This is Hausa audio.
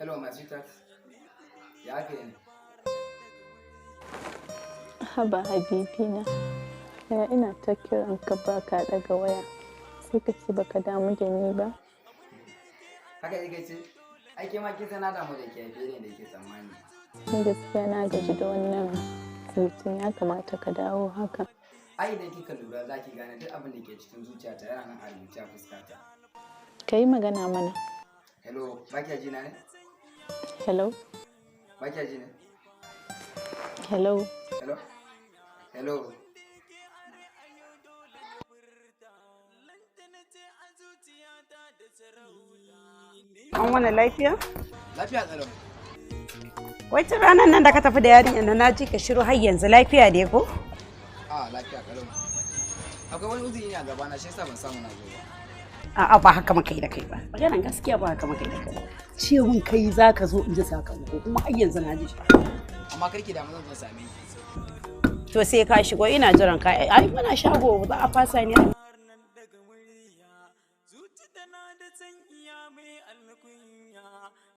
Hello, my sweetheart. Ya ake ne? Haba Habibi na. Ya ina ta kiran ka baka daga waya. Sai ka ce baka damu da ni ba. Haka yake ce? Ai ke ma kin san na damu da ke fiye da yake tsammani. Ni gaskiya na gaji da wannan hutun, ya kamata ka dawo haka. Ai idan kika lura za ki gane duk abin da ke cikin zuciyata yana nan a rubuce a fuskata. Ka yi magana mana. Hello, ba kya ji na ne? Hello? Ba kya ji ne? Hello? Hello? Hello? An wani lafiya? Lafiya tsaro. Wai tun ranar nan da ka tafi da yarinyar na ji ka shiru har yanzu lafiya dai ko? Lafiya kalau. Akwai wani uzuri ne a gaba na shi yasa ban samu na zo ba. A'a ba haka muka yi da kai ba. Maganar gaskiya ba haka muka yi da kai ba. Ce mun kai za ka zo in ji sakamako kuma har yanzu na ji shi. Amma karki da mazan zan same ki. To sai ka shigo ina jiran ka. Ai muna shago za a fasa ne.